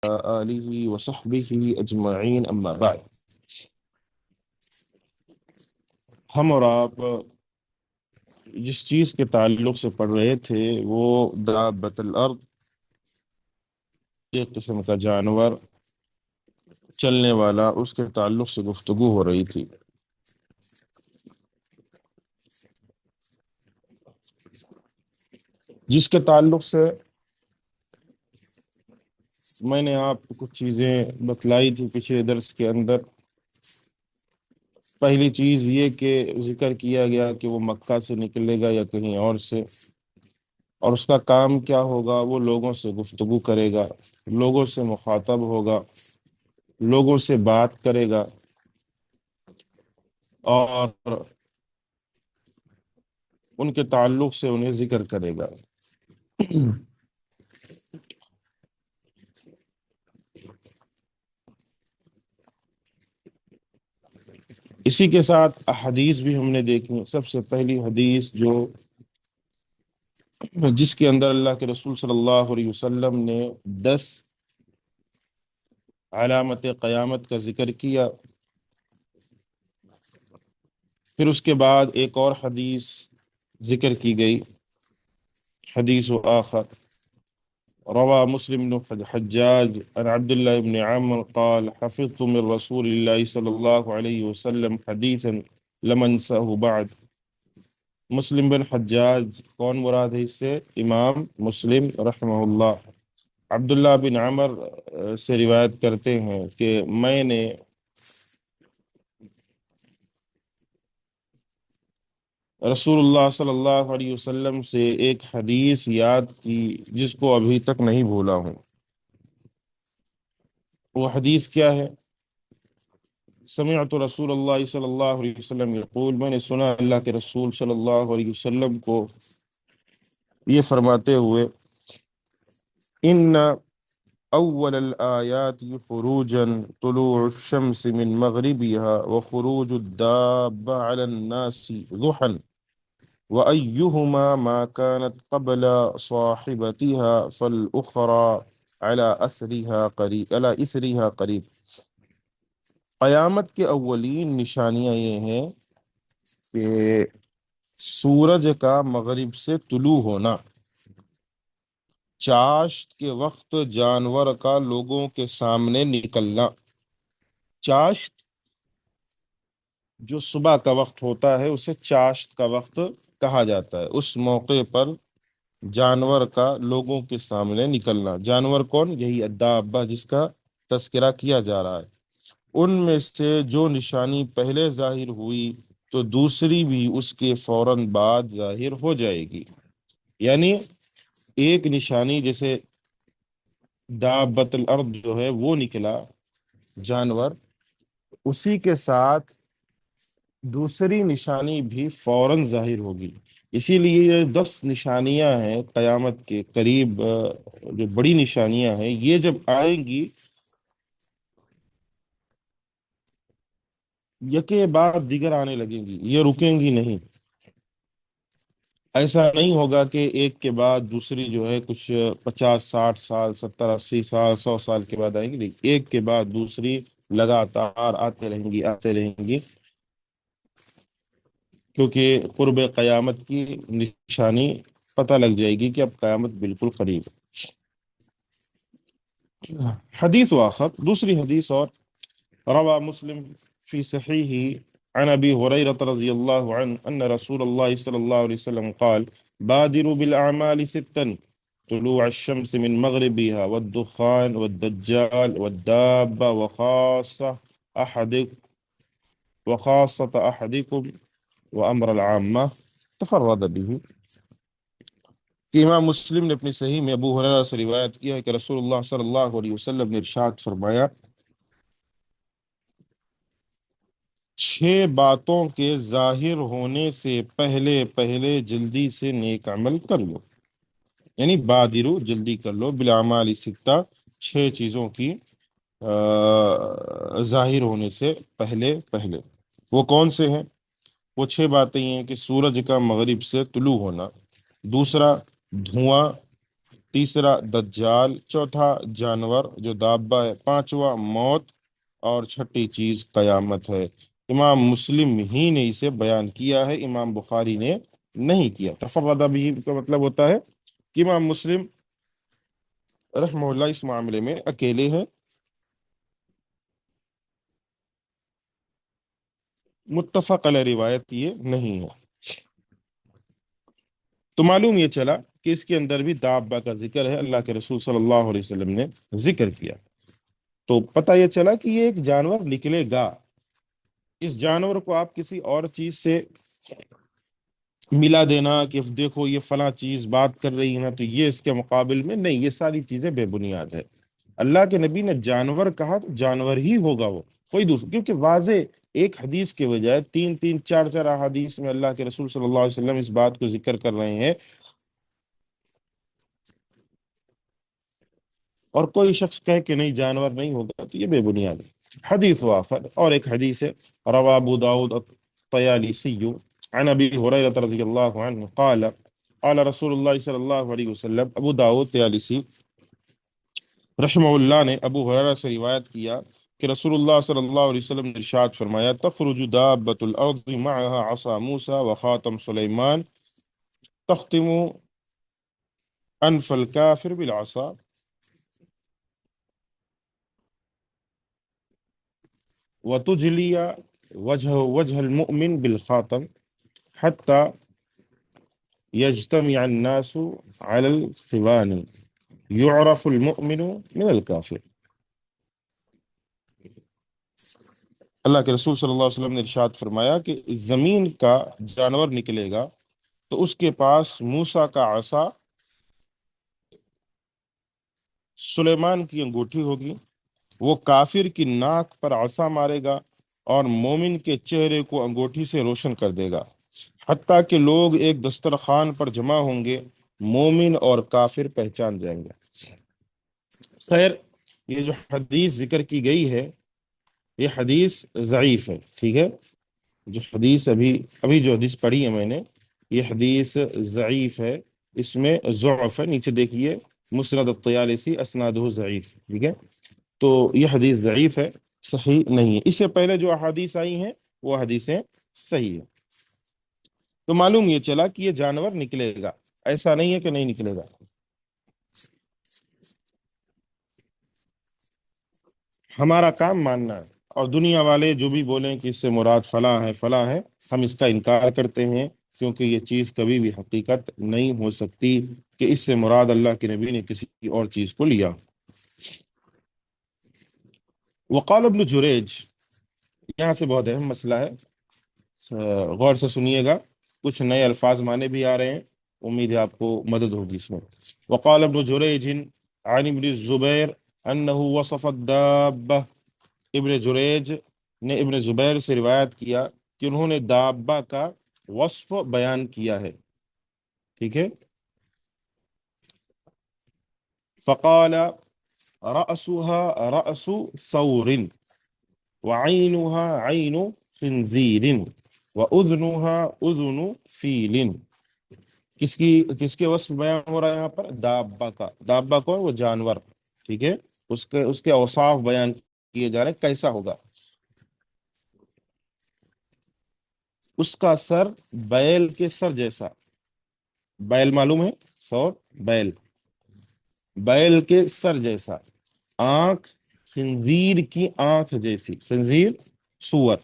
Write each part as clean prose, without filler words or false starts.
آلہ وصحبہ اجمعین اما بعد۔ ہم اور آپ جس چیز کے تعلق سے پڑھ رہے تھے وہ دابۃ الارض، ایک قسم کا جانور چلنے والا، اس کے تعلق سے گفتگو ہو رہی تھی۔ جس کے تعلق سے میں نے آپ کو کچھ چیزیں بتلائی تھی پچھلے درس کے اندر۔ پہلی چیز یہ کہ ذکر کیا گیا کہ وہ مکہ سے نکلے گا یا کہیں اور سے، اور اس کا کام کیا ہوگا، وہ لوگوں سے گفتگو کرے گا، لوگوں سے مخاطب ہوگا، لوگوں سے بات کرے گا، اور ان کے تعلق سے انہیں ذکر کرے گا۔ اسی کے ساتھ احادیث بھی ہم نے دیکھی۔ سب سے پہلی حدیث جس کے اندر اللہ کے رسول صلی اللہ علیہ وسلم نے 10 علامت قیامت کا ذکر کیا، پھر اس کے بعد ایک اور حدیث ذکر کی گئی، حدیث آخر روا مسلم بن حجاج عن عبد الله بن عمرو قال حفظت من رسول الله صلى الله عليه وسلم حديثا لم انسه بعد۔ مسلم بن حجاج کون مراد ہے اس سے؟ امام مسلم رحمہ اللہ عبداللہ بن عمر سے روایت کرتے ہیں کہ میں نے رسول اللہ صلی اللہ علیہ وسلم سے ایک حدیث یاد کی جس کو ابھی تک نہیں بھولا ہوں۔ وہ حدیث کیا ہے؟ سمعت رسول اللہ صلی اللہ علیہ وسلم یقول، میں نے سنا اللہ کے رسول صلی اللہ علیہ وسلم کو یہ فرماتے ہوئے، ان اول الآیات خروجا طلوع الشمس من مغربها وخروج الدابة على الناس ضحى وأيهما ما كانت قبل صاحبتها فالأخرى على إثرها قریب۔ قیامت کے اولین نشانیاں یہ ہیں کہ سورج کا مغرب سے طلوع ہونا، چاشت کے وقت جانور کا لوگوں کے سامنے نکلنا۔ چاشت جو صبح کا وقت ہوتا ہے اسے چاشت کا وقت کہا جاتا ہے۔ اس موقع پر جانور کا لوگوں کے سامنے نکلنا۔ جانور کون؟ یہی الدابہ جس کا تذکرہ کیا جا رہا ہے۔ ان میں سے جو نشانی پہلے ظاہر ہوئی تو دوسری بھی اس کے فوراً بعد ظاہر ہو جائے گی۔ یعنی ایک نشانی جیسے دابۃ الارض جو ہے وہ نکلا جانور، اسی کے ساتھ دوسری نشانی بھی فوراً ظاہر ہوگی۔ اسی لیے یہ 10 نشانیاں ہیں قیامت کے قریب، جو بڑی نشانیاں ہیں، یہ جب آئیں گی یکے بعد دیگر آنے لگیں گی، یہ رکیں گی نہیں۔ ایسا نہیں ہوگا کہ ایک کے بعد دوسری جو ہے کچھ 50 60 سال 70 80 سال 100 سال کے بعد آئیں گی، نہیں، ایک کے بعد دوسری لگاتار آتے رہیں گی آتے رہیں گی، کیونکہ قرب قیامت کی نشانی پتہ لگ جائے گی کہ اب قیامت بالکل قریب ہے۔ حدیث آخر، دوسری حدیث اور روا مسلم فی صحیح عن ابی ہریرہ رضی اللہ عنہ ان رسول اللہ صلی اللہ علیہ وسلم قال بادروا بالاعمال ستا طلوع الشمس من مغربها والدخان والدجال والدابة وخاصة أحدكم وأمر العامة تفرد به۔ کہ امام مسلم نے اپنی صحیح میں ابو ہریرہ سے روایت کیا ہے کہ رسول اللہ صلی اللہ علیہ وسلم نے ارشاد فرمایا، 6 باتوں کے ظاہر ہونے سے پہلے پہلے جلدی سے نیک عمل کر لو، یعنی بادرو جلدی کر لو، بالاعمال ستہ 6 چیزوں کی ظاہر ہونے سے پہلے پہلے۔ وہ کون سے ہیں؟ وہ 6 باتیں ہیں کہ سورج کا مغرب سے طلوع ہونا، دوسرا دھواں تیسرا دجال، چوتھا جانور جو دابہ ہے، پانچواں موت، اور چھٹی چیز قیامت ہے۔ امام مسلم ہی نے اسے بیان کیا ہے، امام بخاری نے نہیں کیا۔ تفرد بھی کا مطلب ہوتا ہے کہ امام مسلم رحمہ اللہ اس معاملے میں اکیلے ہیں، متفق علیہ روایت یہ نہیں ہے۔ تو معلوم یہ چلا کہ اس کے اندر بھی دابہ کا ذکر ہے، اللہ کے رسول صلی اللہ علیہ وسلم نے ذکر کیا۔ تو پتہ یہ چلا کہ یہ ایک جانور نکلے گا۔ اس جانور کو آپ کسی اور چیز سے ملا دینا کہ دیکھو یہ فلاں چیز بات کر رہی ہے نا، تو یہ اس کے مقابل میں نہیں، یہ ساری چیزیں بے بنیاد ہے۔ اللہ کے نبی نے جانور کہا تو جانور ہی ہوگا وہ، کوئی دوسرا، کیونکہ واضح ایک حدیث کے بجائے تین تین چار چار احادیث میں اللہ کے رسول صلی اللہ علیہ وسلم اس بات کو ذکر کر رہے ہیں، اور کوئی شخص کہے کہ نہیں جانور نہیں ہوگا تو یہ بے بنیاد ہے۔ حدیث وافر، اور ایک حدیث ہے، روا ابو داود الطیالسی عن ابی ہریرہ رضی اللہ عنہ قال قال رسول اللہ صلی اللہ علیہ وسلم، ابو داود طیالسی رحمہ اللہ نے ابو ہریرہ سے روایت کیا کہ رسول اللہ صلی اللہ علیہ وسلم نے ارشاد فرمایا، تخرج دابۃ الارض معها عصا موسیٰ وخاتم سلیمان تختم انف الکافر بالعصا وتجلي وجه المؤمن بالخاتم حتى يجتمع الناس على الثوان يعرف المؤمن من الكافر۔ اللہ کے رسول صلی اللہ علیہ وسلم نے ارشاد فرمایا کہ زمین کا جانور نکلے گا تو اس کے پاس موسیٰ کا عصا، سلیمان کی انگوٹھی ہوگی، وہ کافر کی ناک پر عصا مارے گا اور مومن کے چہرے کو انگوٹھی سے روشن کر دے گا، حتیٰ کہ لوگ ایک دسترخوان پر جمع ہوں گے، مومن اور کافر پہچان جائیں گے۔ خیر، یہ جو حدیث ذکر کی گئی ہے یہ حدیث ضعیف ہے، ٹھیک ہے؟ جو حدیث ابھی جو حدیث پڑھی ہے میں نے، یہ حدیث ضعیف ہے، اس میں ضعف ہے، نیچے دیکھیے مسند الطیالسی اسنادہ ضعیف، ٹھیک ہے؟ تو یہ حدیث ضعیف ہے، صحیح نہیں ہے۔ اس سے پہلے جو احادیث آئی ہیں وہ حدیثیں صحیح ہیں۔ تو معلوم یہ چلا کہ یہ جانور نکلے گا، ایسا نہیں ہے کہ نہیں نکلے گا۔ ہمارا کام ماننا ہے، اور دنیا والے جو بھی بولیں کہ اس سے مراد فلاں ہے فلاں ہے، ہم اس کا انکار کرتے ہیں، کیونکہ یہ چیز کبھی بھی حقیقت نہیں ہو سکتی کہ اس سے مراد اللہ کے نبی نے کسی اور چیز کو لیا۔ وقال ابن جریج، یہاں سے بہت اہم مسئلہ ہے، غور سے سنیے گا، کچھ نئے الفاظ مانے بھی آ رہے ہیں، امید ہے آپ کو مدد ہوگی اس میں۔ وقال ابن جریج عن ابن الزبیر انه وصف الدابہ، ابن جریج نے ابن زبیر سے روایت کیا کہ انہوں نے دابہ کا وصف بیان کیا ہے، ٹھیک ہے؟ فقال رأسها رأس ثور وعينها عين خنزير وأذنها أذن فيل۔ کس کے وصف بیان ہو رہا ہے یہاں پر؟ دابہ کا۔ دابہ کو وہ جانور، ٹھیک ہے، اس کے اوصاف بیان کیے جا رہے ہیں، کیسا ہوگا؟ اس کا سر بیل کے سر جیسا، بیل معلوم ہے، سور، بیل، بیل کے سر جیسا، آنکھ خنزیر کی آنکھ جیسی، خنزیر سور،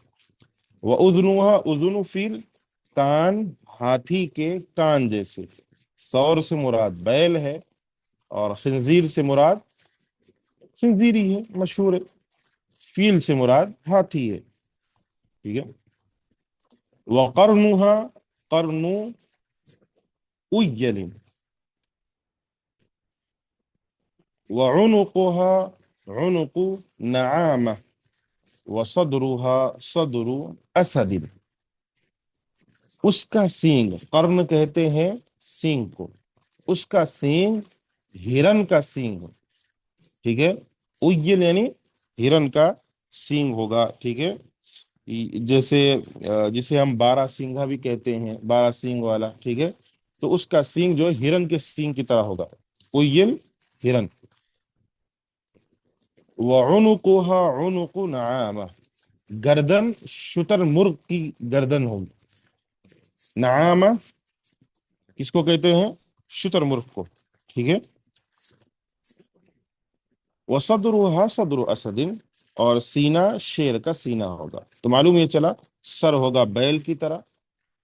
وَأُذْنُهَا أُذُنُ فِيلٍ، کان ہاتھی کے کان جیسے۔ سور سے مراد بیل ہے اور خنزیر سے مراد خنزیری ہے، مشہور ہے، فیل سے مراد ہاتھی ہے، ٹھیک ہے؟ وَقَرْنُهَا قَرْنُ أُيَّلٍ وَعُنُقُهَا عُنُقُ نَعَامَةٍ وَصَدْرُهَا صَدْرُ أَسَدٍ۔ اس کا سینگ، قرن کہتے ہیں سینگ کو، اس کا سینگ ہرن کا سینگ، ٹھیک ہے؟ اویل یعنی ہرن کا سینگ ہوگا، ٹھیک ہے؟ جیسے جسے ہم بارہ سینگھا بھی کہتے ہیں، بارہ سینگ والا، ٹھیک ہے؟ تو اس کا سینگ جو ہے ہرن کے سینگ کی طرح ہوگا۔ کوئل ہرن. وعنقها عنق نعامہ، گردن شتر مرغ کی گردن ہوگی. نعامہ کس کو کہتے ہیں؟ شتر مرغ کو. ٹھیک ہے. وصدرها صدر اسد، اور سینہ شیر کا سینہ ہوگا. تو معلوم یہ چلا سر ہوگا بیل کی طرح،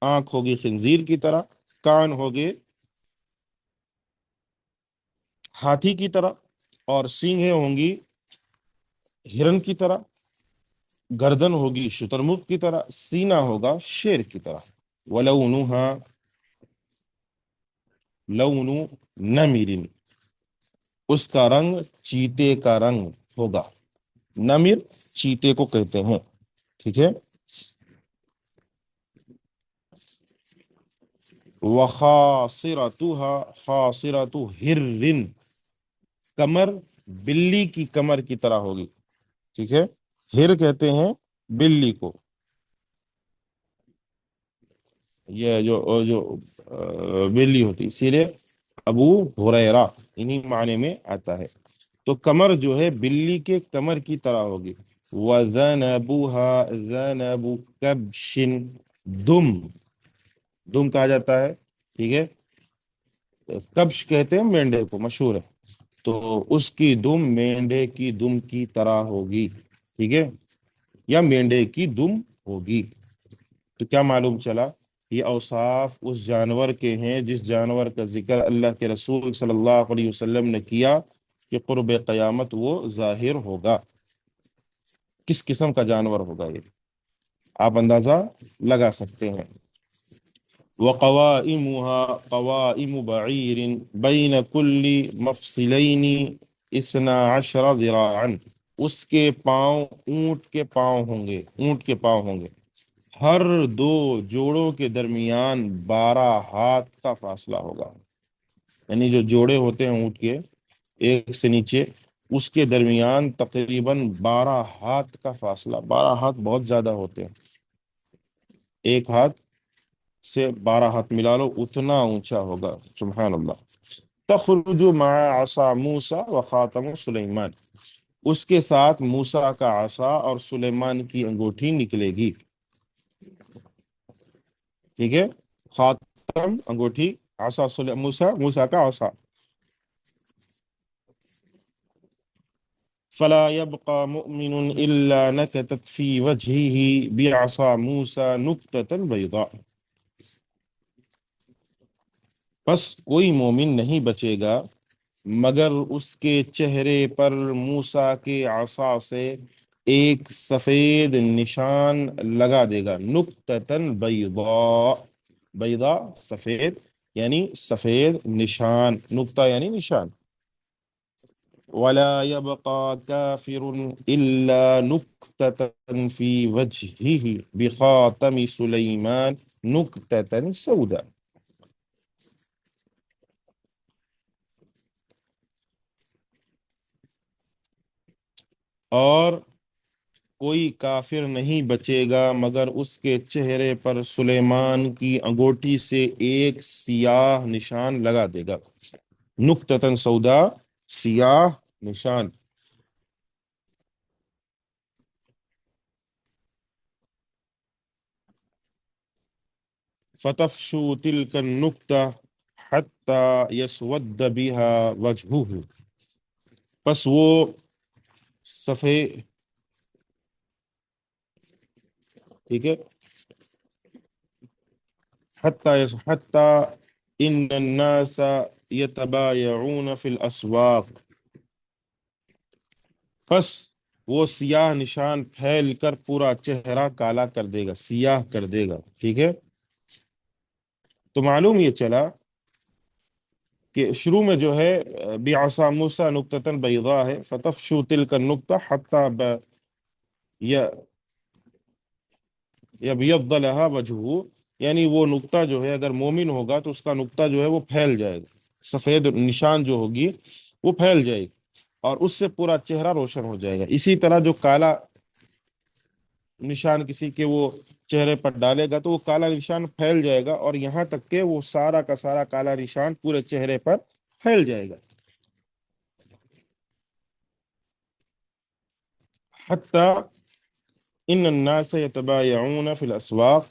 آنکھ ہوگی خنزیر کی طرح، کان ہوگے ہاتھی کی طرح، اور سینگیں ہوں گی ہرن کی طرح، گردن ہوگی شترمرغ کی طرح، سینہ ہوگا شیر کی طرح. وَلَوْنُهَا لَوْنُ نَمِرٍ، اس کا رنگ چیتے کا رنگ ہوگا. نمر چیتے کو کہتے ہیں. ٹھیک ہے. وَخَاصِرَتُهَا خَاصِرَتُ ہِرٍ، کمر بلی کی کمر کی طرح ہوگی. ٹھیک ہے. ہر کہتے ہیں بلی کو. یہ جو بلی ہوتی، اسی لیے ابو ہریرہ انہی معنی میں آتا ہے. تو کمر جو ہے بلی کے کمر کی طرح ہوگی. وَذَنَبُهَا ذَنَبُ كَبْشٍ، دم دم کہا جاتا ہے. ٹھیک ہے. کبش کہتے ہیں مینڈے کو، مشہور ہے. تو اس کی دم مینڈے کی دم کی طرح ہوگی. ٹھیک ہے. یا مینڈے کی دم ہوگی. تو کیا معلوم چلا؟ یہ اوصاف اس جانور کے ہیں جس جانور کا ذکر اللہ کے رسول صلی اللہ علیہ وسلم نے کیا کہ قرب قیامت وہ ظاہر ہوگا. کس قسم کا جانور ہوگا یہ آپ اندازہ لگا سکتے ہیں. وَقَوَائِمُهَا قَوَائِمُ بَعِيرٍ بَيْنَ كُلِّ مَفْصِلَيْنِ 12 ذِرَاعًا، اس کے پاؤں اونٹ کے پاؤں ہوں گے، اونٹ کے پاؤں ہوں گے. ہر دو جوڑوں کے درمیان 12 ہاتھ کا فاصلہ ہوگا. یعنی جو جوڑے ہوتے ہیں اونٹ کے ایک سے نیچے، اس کے درمیان تقریباً 12 ہاتھ کا فاصلہ. 12 ہاتھ بہت زیادہ ہوتے ہیں. ایک ہاتھ سے 12 ہاتھ ملا لو، اتنا اونچا ہوگا. سبحان اللہ. تخرج مع عصا موسیٰ و خاتم سلیمان، اس کے ساتھ موسیٰ کا عصا اور سلیمان کی انگوٹھی نکلے گی. ٹھیک ہے. خاتم انگوٹھی، عصا موسیٰ کا عصا. فلا يبقى مؤمن الا نكتت في وجهه بعصا موسى نكتة بيضاء، بس کوئی مومن نہیں بچے گا مگر اس کے چہرے پر موسیٰ کے عصا سے ایک سفید نشان لگا دے گا. نکتتن بیضاء، بیضاء سفید، یعنی سفید نشان، نقطہ یعنی نشان. ولا يبقى كافر إلا نكتة في وجهه بخاتم سليمان نكتة سوداء. اور کوئی کافر نہیں بچے گا مگر اس کے چہرے پر سلیمان کی انگوٹھی سے ایک سیاہ نشان لگا دے گا. نکتتن سودا، سیاہ نشان. فتفشو تلك النکتہ حتی یسود بها وجہہ، پس وہ صفحے، ٹھیک ہے، حتی ان الناس یتبایعون فی الاسواق، پس وہ سیاہ نشان پھیل کر پورا چہرہ کالا کر دے گا، سیاہ کر دے گا. ٹھیک ہے. تو معلوم یہ چلا کہ شروع میں جو ہے بعصا موسیٰ نکتۃ بیضاء ہے. فتفشو تلک النکتہ حتی یبیض لها وجہہ، یعنی وہ نقطہ جو ہے اگر مومن ہوگا تو اس کا نقطہ جو ہے وہ پھیل جائے گا، سفید نشان جو ہوگی وہ پھیل جائے گی اور اس سے پورا چہرہ روشن ہو جائے گا. اسی طرح جو کالا نشان کسی کے وہ چہرے پر ڈالے گا تو وہ کالا نشان پھیل جائے گا اور یہاں تک کہ وہ سارا کا سارا کالا نشان پورے چہرے پر پھیل جائے گا. حتی ان الناس يتبايعون في الاسواق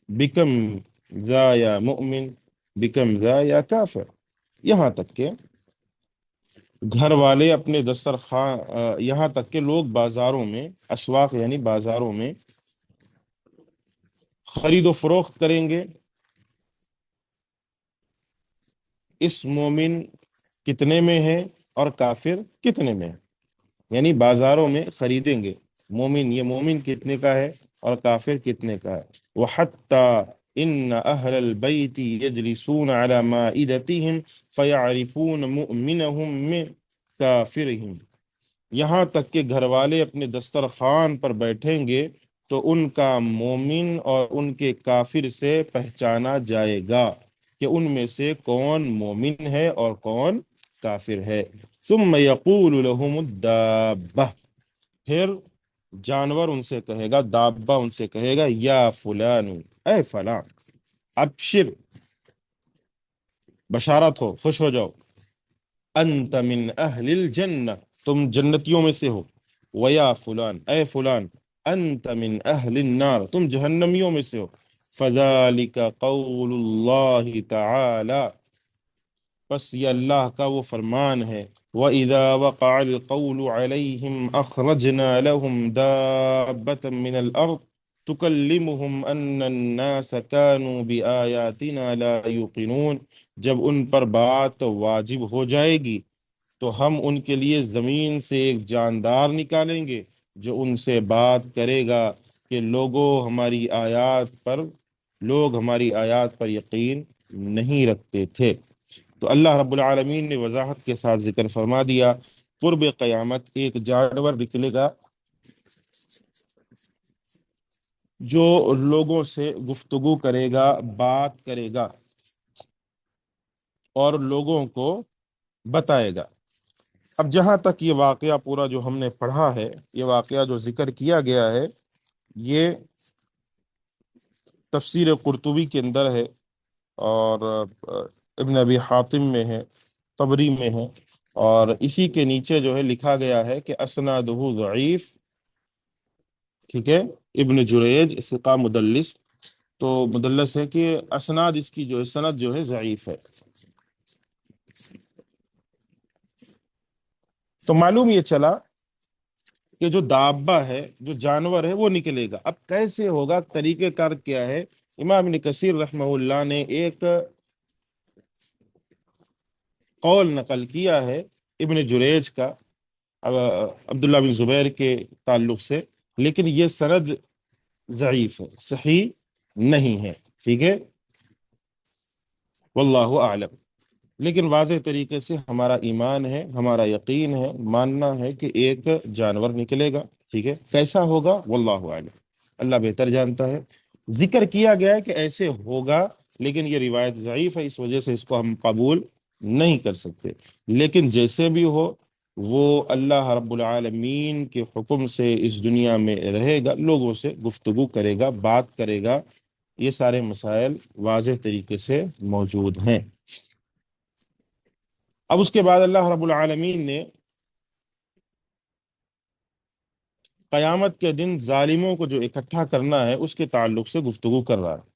بکم ذا یا مؤمن بکم ذا یا کافر، یہاں تک کہ گھر والے اپنے دسترخوان یہاں تک کہ لوگ بازاروں میں، اسواق یعنی بازاروں میں خرید و فروخت کریں گے، اس مومن کتنے میں ہے اور کافر کتنے میں ہے، یعنی بازاروں میں خریدیں گے مومن، یہ مومن کتنے کا ہے اور کافر کتنے کا ہے۔ وَحَتَّى إِنَّ أَهْلَ الْبَيْتِ يَجْلِسُونَ عَلَى مَائِدَتِهِمْ فَيَعْرِفُونَ مُؤْمِنَهُمْ مِنْ كَافِرِهِمْ، یہاں تک کہ گھر والے اپنے دسترخوان پر بیٹھیں گے تو ان کا مومن اور ان کے کافر سے پہچانا جائے گا کہ ان میں سے کون مومن ہے اور کون کافر ہے۔ ثم یقول لهم الدابہ، پھر جانور ان سے کہے گا، دابہ ان سے کہے گا، یا فلان، اے فلاں، ابشر، بشارت ہو، خوش ہو جاؤ، انت من اہل الجنہ، تم جنتیوں میں سے ہو، ویا فلان، اے فلان، انت من اہل النار، تم جہنمیوں میں سے ہو۔ فذلک قول اللہ تعالی، بس یہ اللہ کا وہ فرمان ہے، وَإِذَا وَقَعَ الْقَوْلُ عَلَيْهِمْ أَخْرَجْنَا لَهُمْ دَابَّةً مِّنَ الْأَرْضِ تُكَلِّمُهُمْ أَنَّ النَّاسَ كَانُوا بِآيَاتِنَا لَا يُوقِنُونَ، جب ان پر بات واجب ہو جائے گی تو ہم ان کے لیے زمین سے ایک جاندار نکالیں گے جو ان سے بات کرے گا کہ لوگ ہماری آیات پر یقین نہیں رکھتے تھے۔ تو اللہ رب العالمین نے وضاحت کے ساتھ ذکر فرما دیا، قرب قیامت ایک جانور نکلے گا جو لوگوں سے گفتگو کرے گا، بات کرے گا اور لوگوں کو بتائے گا۔ اب جہاں تک یہ واقعہ پورا جو ہم نے پڑھا ہے، یہ واقعہ جو ذکر کیا گیا ہے، یہ تفسیر قرطبی کے اندر ہے، اور ابن ابی حاتم میں ہے، طبری میں ہے، اور اسی کے نیچے جو ہے لکھا گیا ہے کہ اسنادہ ضعیف، ٹھیک ہے، ابن جریج ثقہ مدلس، تو مدلس ہے کہ اسناد اس کی جو ہے سند جو ہے ضعیف ہے۔ تو معلوم یہ چلا کہ جو دابہ ہے، جو جانور ہے، وہ نکلے گا۔ اب کیسے ہوگا، طریقہ کار کیا ہے؟ امام ابن کثیر رحمہ اللہ نے ایک قول نقل کیا ہے ابن جریج کا عبداللہ بن زبیر کے تعلق سے، لیکن یہ سند ضعیف ہے، صحیح نہیں ہے، ٹھیک ہے، واللہ اعلم۔ لیکن واضح طریقے سے ہمارا ایمان ہے، ہمارا یقین ہے، ماننا ہے کہ ایک جانور نکلے گا، ٹھیک ہے، کیسا ہوگا واللہ اعلم، اللہ بہتر جانتا ہے۔ ذکر کیا گیا ہے کہ ایسے ہوگا، لیکن یہ روایت ضعیف ہے، اس وجہ سے اس کو ہم قبول نہیں کر سکتے۔ لیکن جیسے بھی ہو، وہ اللہ رب العالمین کے حکم سے اس دنیا میں رہے گا، لوگوں سے گفتگو کرے گا، بات کرے گا، یہ سارے مسائل واضح طریقے سے موجود ہیں۔ اب اس کے بعد اللہ رب العالمین نے قیامت کے دن ظالموں کو جو اکٹھا کرنا ہے اس کے تعلق سے گفتگو کر رہا ہے۔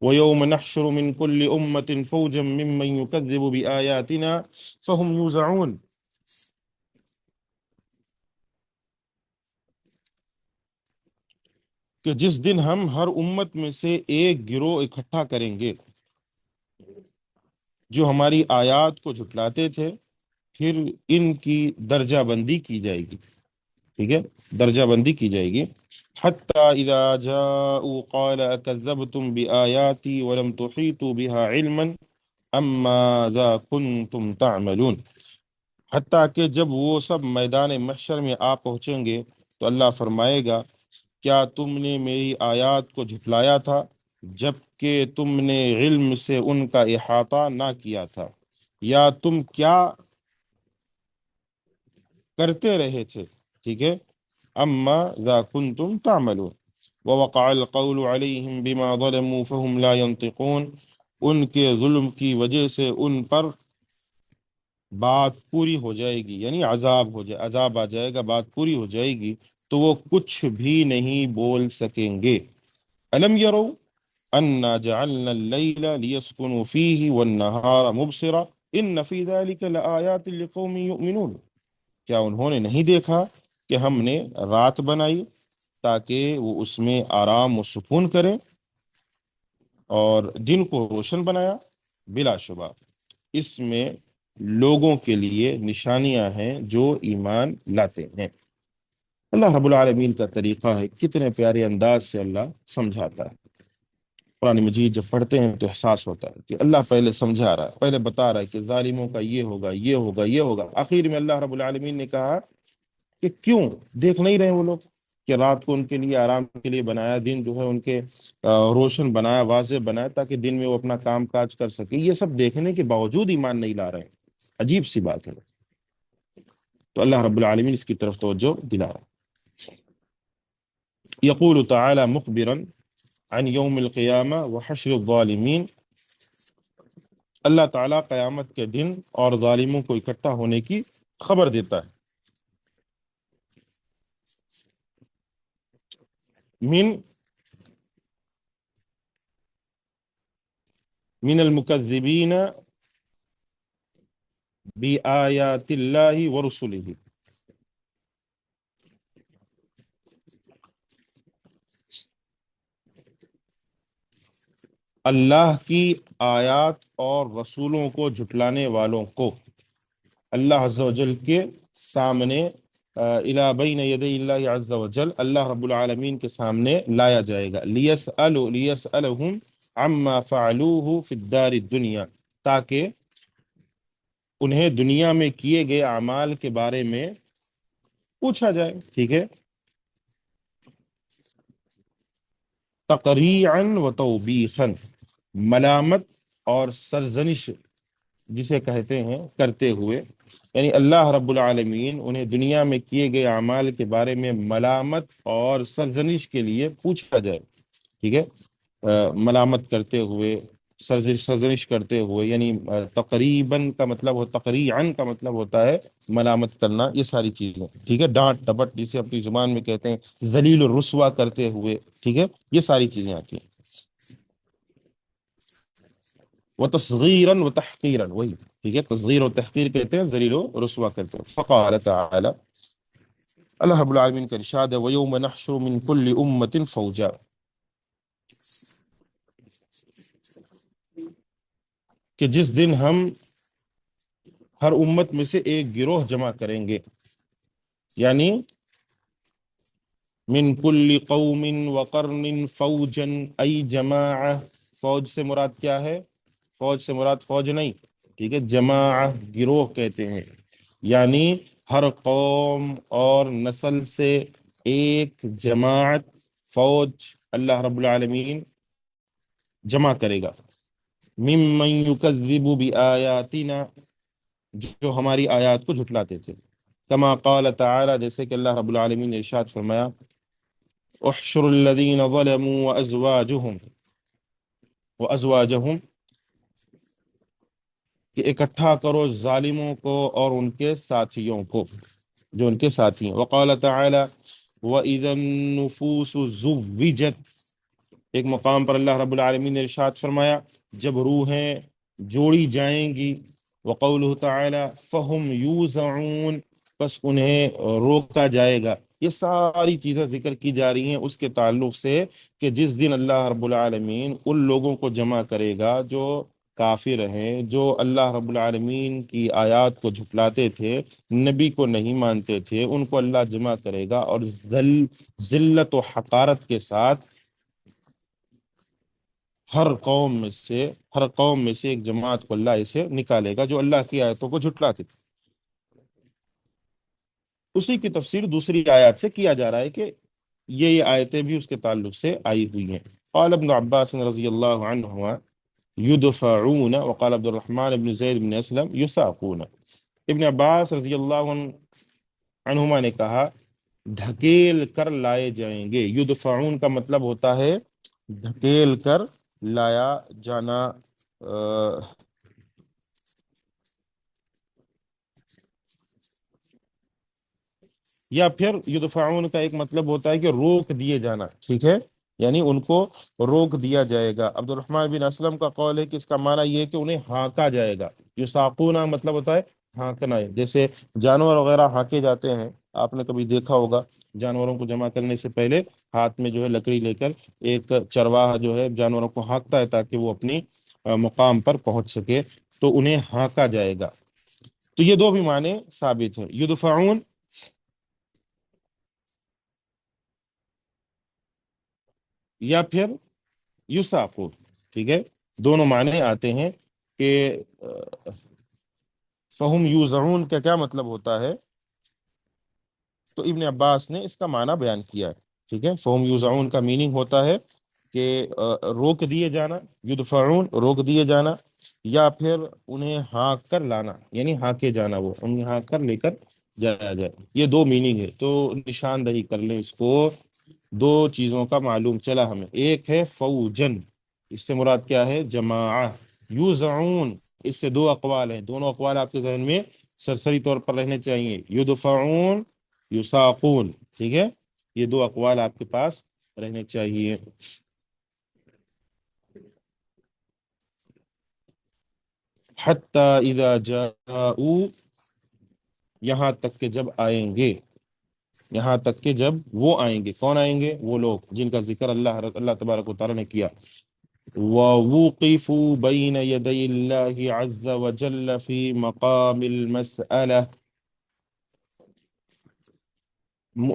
وَيَوْمَ نَحْشُرُ مِنْ كُلِّ أُمَّةٍ فَوْجًا مِّمَّن يُكَذِّبُ بِآيَاتِنَا فَهُمْ يُوزَعُونَ، کہ جس دن ہم ہر امت میں سے ایک گروہ اکٹھا کریں گے جو ہماری آیات کو جھٹلاتے تھے، پھر ان کی درجہ بندی کی جائے گی، ٹھیک ہے، درجہ بندی کی جائے گی۔ حتی اذا جاءوا قال اکذبتم بآیاتی ولم تحیطوا بها علما ام ماذا کنتم تعملون، حتیٰ کہ جب وہ سب میدان محشر میں آ پہنچیں گے تو اللہ فرمائے گا، کیا تم نے میری آیات کو جھٹلایا تھا جب کہ تم نے علم سے ان کا احاطہ نہ کیا تھا، یا تم کیا کرتے رہے تھے، ٹھیک ہے، اما ذا کنتم تعملون ووقع القول علیہم بما ظلموا فهم لا ينطقون، ان کے ظلم کی وجہ سے ان پر بات پوری ہو جائے گی، یعنی عذاب آ جائے گا، بات پوری ہو جائے گی، تو وہ کچھ بھی نہیں بول سکیں گے۔ الم یرو انا جعلنا اللیل لیسکنوا فیہ والنہار مبصرا ان فی ذلک لآیات لقوم یؤمنون۔ کیا انہوں نے نہیں دیکھا کہ ہم نے رات بنائی تاکہ وہ اس میں آرام و سکون کریں، اور دن کو روشن بنایا؟ بلا شبہ اس میں لوگوں کے لیے نشانیاں ہیں جو ایمان لاتے ہیں۔ اللہ رب العالمین کا طریقہ ہے، کتنے پیارے انداز سے اللہ سمجھاتا ہے۔ قرآن مجید جب پڑھتے ہیں تو احساس ہوتا ہے کہ اللہ پہلے سمجھا رہا ہے، پہلے بتا رہا ہے کہ ظالموں کا یہ ہوگا، یہ ہوگا، یہ ہوگا، آخر میں اللہ رب العالمین نے کہا کہ کیوں دیکھ نہیں رہے وہ لوگ کہ رات کو ان کے لیے آرام کے لیے بنایا، دن جو ہے ان کے روشن بنایا، واضح بنایا، تاکہ دن میں وہ اپنا کام کاج کر سکے۔ یہ سب دیکھنے کے باوجود ایمان نہیں لا رہے ہیں، عجیب سی بات ہے۔ تو اللہ رب العالمین اس کی طرف توجہ دلا رہا ہے۔ یقول تعالی مخبرا عن یوم القیامہ وحشر الظالمین، اللہ تعالیٰ قیامت کے دن اور ظالموں کو اکٹھا ہونے کی خبر دیتا ہے۔ من المکذبین بآیات اللہ ورسلہ، اللہ کی آیات اور رسولوں کو جھٹلانے والوں کو اللہ عز و جل کے سامنے الی بین یدی اللہ عز و جل، اللہ رب العالمین کے سامنے لایا جائے گا، لیسألہم عما فعلوہ فی الدار الدنیا، تاکہ انہیں دنیا میں کیے گئے اعمال کے بارے میں پوچھا جائے، ٹھیک ہے، تقریعا و توبیخا، ملامت اور سرزنش جسے کہتے ہیں کرتے ہوئے، یعنی اللہ رب العالمین انہیں دنیا میں کیے گئے اعمال کے بارے میں ملامت اور سرزنش کے لیے پوچھا جائے، ٹھیک ہے، ملامت کرتے ہوئے، سرزنش کرتے ہوئے، یعنی تقریباً کا مطلب ہو، تقریعاً کا مطلب ہوتا ہے ملامت کرنا، یہ ساری چیزیں، ٹھیک ہے، ڈانٹ ڈپٹ جسے اپنی زبان میں کہتے ہیں، ذلیل و رسوا کرتے ہوئے، ٹھیک ہے، یہ ساری چیزیں آتی ہیں۔ وتصغیرا وتحقیرا، وہی ٹھیک ہے، تصغیر و تحقیر کہتے ہیں، ذلیل و رسوا کرتے ہیں۔ فقال تعالی، اللہ رب العالمین کا ارشاد ہے، وَيَوْمَ نَحْشُرُ مِنْ كُلِّ أُمَّةٍ فَوْجًا، کہ جس دن ہم ہر امت میں سے ایک گروہ جمع کریں گے، یعنی من کل قوم وقرن فوجا ای جماعہ، فوج سے مراد کیا ہے؟ فوج سے مراد فوج نہیں، ٹھیک ہے، جماعہ گروہ کہتے ہیں، یعنی ہر قوم اور نسل سے ایک جماعت، فوج اللہ رب العالمین جمع کرے گا، ممن یکذب بآیاتنا، جو ہماری آیات کو جھٹلاتے تھے، کما قال تعالی، جیسے کہ اللہ رب العالمین نے ارشاد فرمایا، احشر الذین ظلموا وازواجہم، کہ اکٹھا کرو ظالموں کو اور ان کے ساتھیوں کو، جو ان کے ساتھی ہیں۔ وقال تعالی وَإِذَا النُّفُوسُ زُوِّجَتْ، ایک مقام پر اللہ رب العالمین نے ارشاد فرمایا جب روحیں جوڑی جائیں گی، وقولہ تعالی فہم یوزعون، پس انہیں روکا جائے گا۔ یہ ساری چیزیں ذکر کی جا رہی ہیں اس کے تعلق سے کہ جس دن اللہ رب العالمین ان لوگوں کو جمع کرے گا جو کافر ہیں، جو اللہ رب العالمین کی آیات کو جھٹلاتے تھے، نبی کو نہیں مانتے تھے، ان کو اللہ جمع کرے گا، اور ذلت و حقارت کے ساتھ ہر قوم میں سے ایک جماعت کو اللہ اسے نکالے گا جو اللہ کی آیتوں کو جھٹلاتے تھے۔ اسی کی تفسیر دوسری آیات سے کیا جا رہا ہے کہ یہ آیتیں بھی اس کے تعلق سے آئی ہوئی ہیں۔ قال ابن عباس رضی اللہ عنہما یدفعون، وقال عبد الرحمن بن زید بن اسلم یساقون، ابن عباس رضی اللہ عنہما نے کہا ڈھکیل کر لائے جائیں گے، یدفعون کا مطلب ہوتا ہے ڈھکیل کر لایا جانا، یا پھر یدفعون کا ایک مطلب ہوتا ہے کہ روک دیے جانا، ٹھیک ہے، یعنی ان کو روک دیا جائے گا۔ عبد الرحمن بن اسلم کا قول ہے کہ اس کا معنی یہ ہے کہ انہیں ہانکا جائے گا۔ یساقون مطلب ہوتا ہے ہانکنا ہے، جیسے جانور وغیرہ ہانکے جاتے ہیں، آپ نے کبھی دیکھا ہوگا جانوروں کو جمع کرنے سے پہلے ہاتھ میں جو ہے لکڑی لے کر ایک چرواہا جو ہے جانوروں کو ہانکتا ہے تاکہ وہ اپنی مقام پر پہنچ سکے، تو انہیں ہانکا جائے گا۔ تو یہ دو بھی معنی ثابت ہیں، یدفعون یا پھر یساقون، ٹھیک ہے، دونوں معنی آتے ہیں کہ فہم یوزعون کا کیا مطلب ہوتا ہے؟ تو ابن عباس نے اس کا معنی بیان کیا ہے، ٹھیک ہے، فہم یوزعون کا میننگ ہوتا ہے کہ روک دیے جانا، یدفعون روک دیے جانا، یا پھر انہیں ہانک کر لانا، یعنی ہانکے جانا، وہ انہیں ہانک کر لے کر جایا جائے، یہ دو میننگ ہے۔ تو نشاندہی کر لیں اس کو، دو چیزوں کا معلوم چلا ہمیں، ایک ہے فوجن، اس سے مراد کیا ہے؟ جماعہ، یوزعون اس سے دو اقوال ہیں، دونوں اقوال آپ کے ذہن میں سرسری طور پر رہنے چاہیے، یدفعون یساقون، ٹھیک ہے، یہ دو اقوال آپ کے پاس رہنے چاہیے۔ حتی اذا جاءوا، یہاں تک کہ جب آئیں گے، یہاں تک کہ جب وہ آئیں گے، کون آئیں گے؟ وہ لوگ جن کا ذکر اللہ تبارک و تعالی نے کیا۔ وَوُقِفُوا بَيْنَ يَدَيِ اللَّهِ عَزَّ وَجَلَّ فِي مَقَامِ الْمَسْأَلَةِ،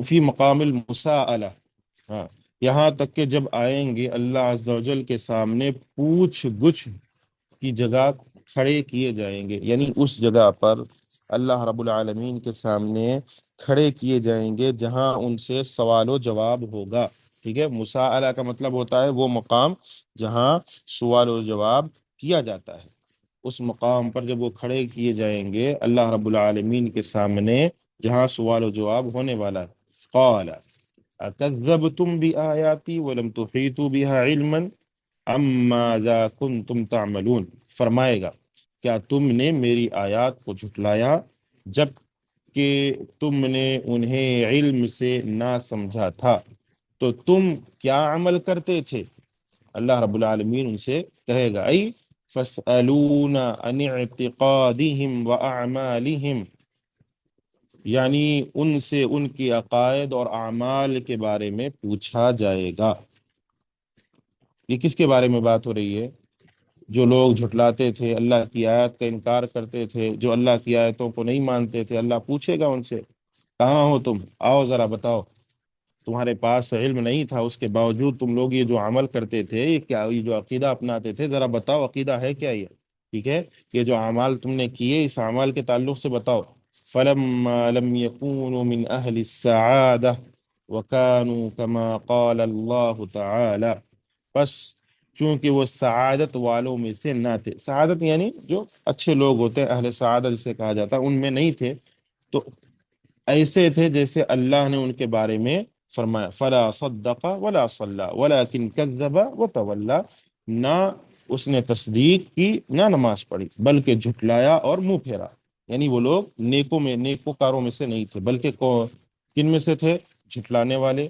فی مقام المساءلہ، ہاں، یہاں تک کہ جب آئیں گے اللہ عز و جل کے سامنے پوچھ گچھ کی جگہ کھڑے کیے جائیں گے، یعنی اس جگہ پر اللہ رب العالمین کے سامنے کھڑے کیے جائیں گے جہاں ان سے سوال و جواب ہوگا، ٹھیک ہے، مساءلہ کا مطلب ہوتا ہے وہ مقام جہاں سوال و جواب کیا جاتا ہے۔ اس مقام پر جب وہ کھڑے کیے جائیں گے اللہ رب العالمین کے سامنے جہاں سوال و جواب ہونے والا ہے، قال اکذبتم بآیاتی ولم تحیطوا بها علما ام ماذا کنتم تعملون، فرمائے گا کیا تم نے میری آیات کو جھٹلایا جب کہ تم نے انہیں علم سے نہ سمجھا تھا، تو تم کیا عمل کرتے تھے؟ اللہ رب العالمین ان سے کہے گا، ای فَاسْأَلُونَ عَنِ اعْتِقَادِهِمْ وَأَعْمَالِهِمْ، یعنی ان سے ان کی عقائد اور اعمال کے بارے میں پوچھا جائے گا۔ یہ کس کے بارے میں بات ہو رہی ہے؟ جو لوگ جھٹلاتے تھے، اللہ کی آیات کا انکار کرتے تھے، جو اللہ کی آیتوں کو نہیں مانتے تھے، اللہ پوچھے گا ان سے، کہاں ہو تم؟ آؤ ذرا بتاؤ، تمہارے پاس علم نہیں تھا اس کے باوجود تم لوگ یہ جو عمل کرتے تھے، یہ کیا، یہ جو عقیدہ اپناتے تھے، ذرا بتاؤ عقیدہ ہے کیا یہ، ٹھیک ہے، یہ جو اعمال تم نے کیے اس اعمال کے تعلق سے بتاؤ۔ فَلَمَّا لَمْ يَكُونُوا مِنْ أَهْلِ السَّعَادَةِ وَكَانُوا كَمَا قَالَ اللَّهُ تَعَالَى، بس چونکہ وہ سعادت والوں میں سے نہ تھے، سعادت یعنی جو اچھے لوگ ہوتے ہیں، اہل سعادت جسے کہا جاتا ہے، ان میں نہیں تھے، تو ایسے تھے جیسے اللہ نے ان کے بارے میں فرمایا، فلا صدق ولا صلی ولکن کذب وتولی، نہ اس نے تصدیق کی نہ نماز پڑھی بلکہ جھٹلایا اور منہ پھیرا، یعنی وہ لوگ نیکوکاروں میں سے نہیں تھے، بلکہ کن میں سے تھے؟ جھٹلانے والے،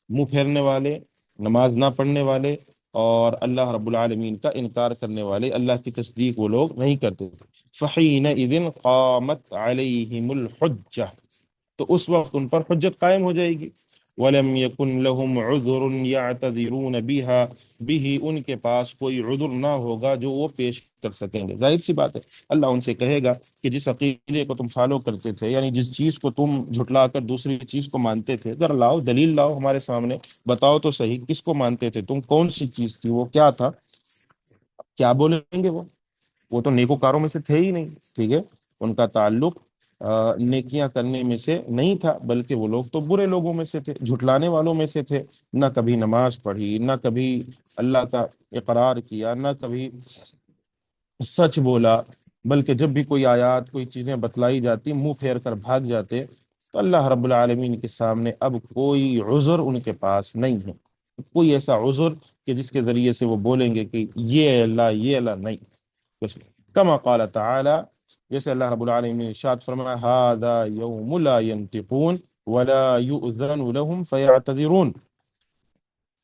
منہ پھیرنے والے، نماز نہ پڑھنے والے، اور اللہ رب العالمین کا انکار کرنے والے، اللہ کی تصدیق وہ لوگ نہیں کرتے تھے۔ فحینئذ قامت علیہم الحجہ، تو اس وقت ان پر حجت قائم ہو جائے گی۔ وَلَمْ يَكُنْ لَهُمْ عُذْرٌ يَعْتَذِرُونَ بِهِ ان کے پاس کوئی عذر نہ ہوگا جو وہ پیش کر سکیں گے۔ ظاہر سی بات ہے، اللہ ان سے کہے گا کہ جس عقیدے کو تم فالو کرتے تھے، یعنی جس چیز کو تم جھٹلا کر دوسری چیز کو مانتے تھے، ذرا لاؤ دلیل، لاؤ ہمارے سامنے، بتاؤ تو صحیح کس کو مانتے تھے تم، کون سی چیز تھی وہ، کیا تھا؟ کیا بولیں گے وہ تو نیکوکاروں میں سے تھے ہی نہیں، ٹھیک ہے، ان کا تعلق نیکیاں کرنے میں سے نہیں تھا، بلکہ وہ لوگ تو برے لوگوں میں سے تھے، جھٹلانے والوں میں سے تھے، نہ کبھی نماز پڑھی، نہ کبھی اللہ کا اقرار کیا، نہ کبھی سچ بولا، بلکہ جب بھی کوئی آیات کوئی چیزیں بتلائی جاتی منہ پھیر کر بھاگ جاتے۔ تو اللہ رب العالمین کے سامنے اب کوئی عذر ان کے پاس نہیں ہے، کوئی ایسا عذر کہ جس کے ذریعے سے وہ بولیں گے کہ یہ اللہ نہیں کچھ نہیں۔ کما قال تعالی، جیسے اللہ رب العالمین نے ارشاد فرمایا، ھذا یوم لا ینطقون ولا يؤذن لهم فيعتذرون،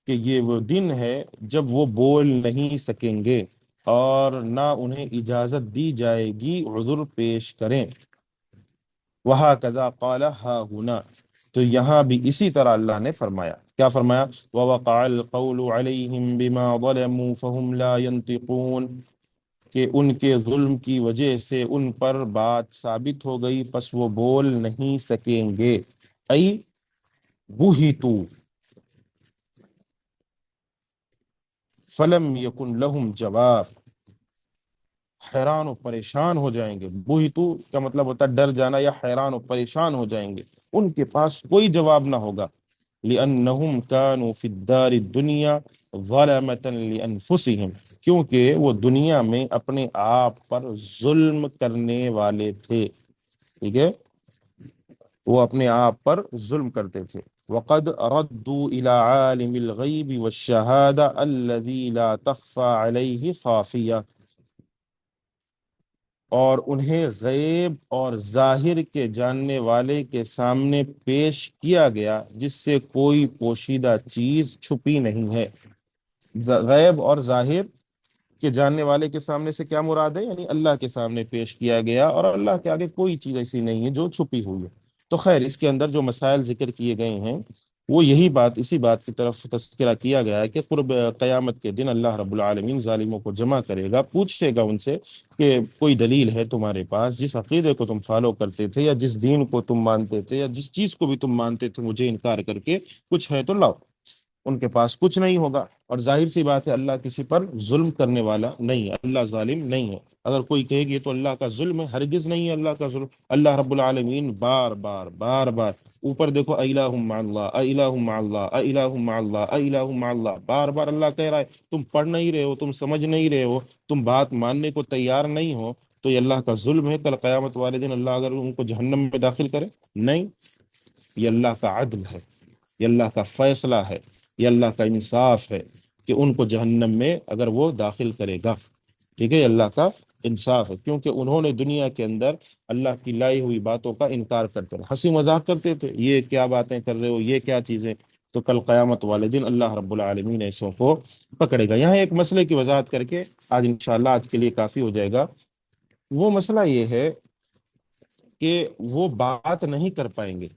کہ یہ وہ دن ہے جب وہ بول نہیں سکیں گے اور نہ انہیں اجازت دی جائے گی عذر پیش کریں۔ وَهَكَذَا قَالَ هَا هُنَا، تو یہاں بھی اسی طرح اللہ نے فرمایا، کیا فرمایا؟ وَوَقَعَ الْقَوْلُ عَلَيْهِمْ بِمَا ظَلَمُوا فَهُمْ لَا يَنْطِقُونَ، کہ ان کے ظلم کی وجہ سے ان پر بات ثابت ہو گئی، پس وہ بول نہیں سکیں گے۔ ای بُہِتُوا فَلَمْ يَكُنْ لَهُمْ جواب، حیران و پریشان ہو جائیں گے۔ بوہتو کا مطلب ہوتا ہے ڈر جانا یا حیران و پریشان ہو جائیں گے، ان کے پاس کوئی جواب نہ ہوگا۔ لِأَنَّهُمْ كَانُوا فِي الدَّارِ الدُّنْيَا ظَلَمَةً لِأَنفُسِهِمْ، کیونکہ وہ دنیا میں اپنے آپ پر ظلم کرنے والے تھے، ٹھیک ہے، وہ اپنے آپ پر ظلم کرتے تھے۔ وَقَدْ رَدُّوا إِلَىٰ عَالِمِ الْغَيْبِ وَالشَّهَادَةِ الَّذِي لَا تَخْفَىٰ عَلَيْهِ خَافِيَةٌ، اور انہیں غیب اور ظاہر کے جاننے والے کے سامنے پیش کیا گیا جس سے کوئی پوشیدہ چیز چھپی نہیں ہے۔ غیب اور ظاہر کے جاننے والے کے سامنے سے کیا مراد ہے؟ یعنی اللہ کے سامنے پیش کیا گیا، اور اللہ کے آگے کوئی چیز ایسی نہیں ہے جو چھپی ہوئی ہے۔ تو خیر، اس کے اندر جو مسائل ذکر کیے گئے ہیں وہ یہی بات، اسی بات کی طرف تذکرہ کیا گیا ہے کہ قرب قیامت کے دن اللہ رب العالمین ظالموں کو جمع کرے گا، پوچھے گا ان سے کہ کوئی دلیل ہے تمہارے پاس؟ جس عقیدے کو تم فالو کرتے تھے یا جس دین کو تم مانتے تھے یا جس چیز کو بھی تم مانتے تھے مجھے انکار کر کے، کچھ ہے تو لاؤ۔ ان کے پاس کچھ نہیں ہوگا، اور ظاہر سی بات ہے اللہ کسی پر ظلم کرنے والا نہیں ہے، اللہ ظالم نہیں ہے۔ اگر کوئی کہے گی تو اللہ کا ظلم ہے، ہرگز نہیں ہے اللہ کا ظلم۔ اللہ رب العالمین بار بار بار بار، اوپر دیکھو، اِلٰہٌ مع اللہ، اِلٰہٌ مع اللہ، اِلٰہٌ مع اللہ، اِلٰہٌ مع اللہ، بار بار اللہ کہہ رہا ہے۔ تم پڑھ نہیں رہے ہو، تم سمجھ نہیں رہے ہو، تم بات ماننے کو تیار نہیں ہو، تو یہ اللہ کا ظلم ہے۔ کل قیامت والے دن اللہ اگر ان کو جہنم میں داخل کرے؟ نہیں، یہ اللہ کا عدل ہے، یہ اللہ کا فیصلہ ہے، یہ اللہ کا انصاف ہے کہ ان کو جہنم میں اگر وہ داخل کرے گا، ٹھیک ہے، یہ اللہ کا انصاف ہے، کیونکہ انہوں نے دنیا کے اندر اللہ کی لائی ہوئی باتوں کا انکار کرتے رہے، ہنسی مذاق کرتے تھے، یہ کیا باتیں کر رہے ہو، یہ کیا چیزیں۔ تو کل قیامت والے دن اللہ رب العالمین ایسوں کو پکڑے گا۔ یہاں ایک مسئلے کی وضاحت کر کے آج انشاءاللہ آج کے لیے کافی ہو جائے گا۔ وہ مسئلہ یہ ہے کہ وہ بات نہیں کر پائیں گے،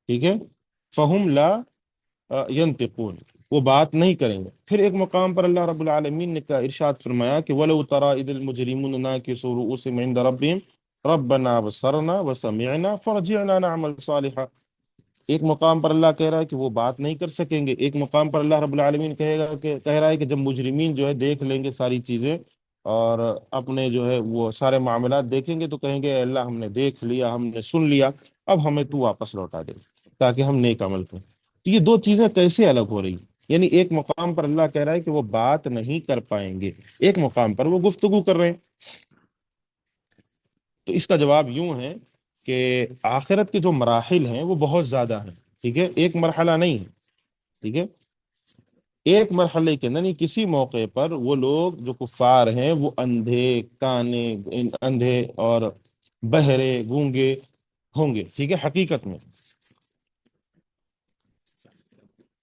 ٹھیک ہے، فہم لا ینطقون، وہ بات نہیں کریں گے۔ پھر ایک مقام پر اللہ رب العالمین نے کا ارشاد فرمایا کہ وَلَوْ تَرَىٰ إِذِ الْمُجْرِمُونَ نَاكِسُو رُءُوسِهِمْ عِندَ رَبِّهِمْ رَبَّنَا أَبْصَرْنَا وَسَمِعْنَا فَارْجِعْنَا نَعْمَلْ صَالِحًا۔ ایک مقام پر اللہ کہہ رہا ہے کہ وہ بات نہیں کر سکیں گے، ایک مقام پر اللہ رب العالمین کہہ رہا ہے کہ جب مجرمین جو ہے دیکھ لیں گے ساری چیزیں اور اپنے جو ہے وہ سارے معاملات دیکھیں گے تو کہیں گے اے اللہ ہم نے دیکھ لیا، ہم نے سن لیا، اب ہمیں تو واپس لوٹا دے تاکہ ہم نیک عمل کریں۔ تو یہ دو چیزیں کیسے الگ ہو رہی؟ یعنی ایک مقام پر اللہ کہہ رہا ہے کہ وہ بات نہیں کر پائیں گے، ایک مقام پر وہ گفتگو کر رہے ہیں۔ تو اس کا جواب یوں ہے کہ آخرت کے جو مراحل ہیں وہ بہت زیادہ ہیں، ٹھیک ہے، ایک مرحلہ نہیں ہے، ٹھیک ہے، ایک مرحلے کے اندر نہیں، کسی موقع پر وہ لوگ جو کفار ہیں وہ اندھے کانے، اندھے اور بہرے گونگے ہوں گے، ٹھیک ہے، حقیقت میں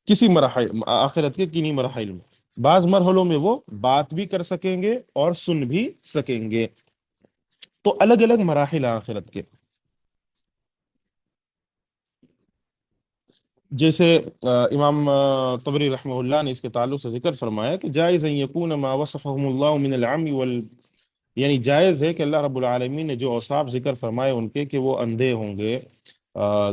کسی مراحل آخرت کے کنی مراحل میں، بعض مرحلوں میں وہ بات بھی کر سکیں گے اور سن بھی سکیں گے۔ تو الگ الگ مراحل ہیں آخرت کے، جیسے امام طبری رحمہ اللہ نے اس کے تعلق سے ذکر فرمایا کہ جائز ان یکون ما وصفهم اللہ من العمی یعنی جائز ہے کہ اللہ رب العالمین نے جو اوصاف ذکر فرمائے ان کے کہ وہ اندھے ہوں گے،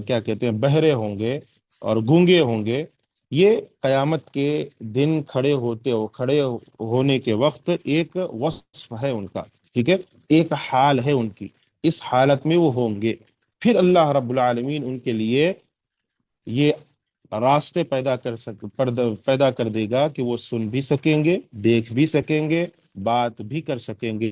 کیا کہتے ہیں، بہرے ہوں گے اور گونگے ہوں گے، یہ قیامت کے دن کھڑے ہونے کے وقت ایک وصف ہے ان کا، ٹھیک ہے، ایک حال ہے ان کی، اس حالت میں وہ ہوں گے۔ پھر اللہ رب العالمین ان کے لیے یہ راستے پیدا کر دے گا کہ وہ سن بھی سکیں گے، دیکھ بھی سکیں گے، بات بھی کر سکیں گے،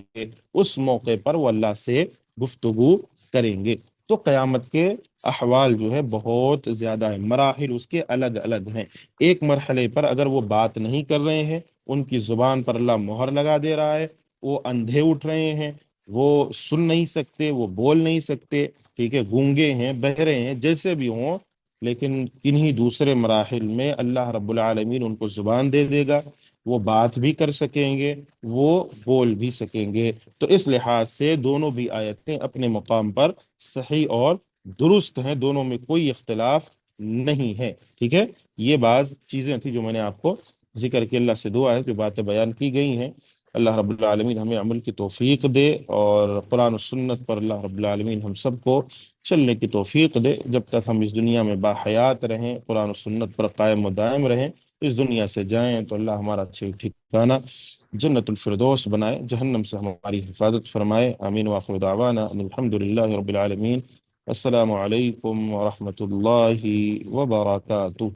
اس موقع پر وہ اللہ سے گفتگو کریں گے۔ تو قیامت کے احوال جو ہے بہت زیادہ ہیں، مراحل اس کے الگ الگ ہیں۔ ایک مرحلے پر اگر وہ بات نہیں کر رہے ہیں، ان کی زبان پر اللہ مہر لگا دے رہا ہے، وہ اندھے اٹھ رہے ہیں، وہ سن نہیں سکتے، وہ بول نہیں سکتے، ٹھیک ہے، گونگے ہیں، بہرے ہیں، جیسے بھی ہوں، لیکن کنہیں دوسرے مراحل میں اللہ رب العالمین ان کو زبان دے دے گا، وہ بات بھی کر سکیں گے، وہ بول بھی سکیں گے۔ تو اس لحاظ سے دونوں بھی آیتیں اپنے مقام پر صحیح اور درست ہیں، دونوں میں کوئی اختلاف نہیں ہے، ٹھیک ہے۔ یہ بعض چیزیں تھیں جو میں نے آپ کو ذکر کی، اللہ سے دعا ہے جو باتیں بیان کی گئی ہیں اللہ رب العالمین ہمیں عمل کی توفیق دے، اور قرآن و سنت پر اللہ رب العالمین ہم سب کو چلنے کی توفیق دے۔ جب تک ہم اس دنیا میں باحیات رہیں، قرآن و سنت پر قائم و دائم رہیں، اس دنیا سے جائیں تو اللہ ہمارا اچھے ٹھکانہ جنت الفردوس بنائے، جہنم سے ہماری حفاظت فرمائے۔ آمین وآخر دعوانا ان الحمد للہ رب العالمین۔ السلام علیکم ورحمۃ اللہ وبرکاتہ۔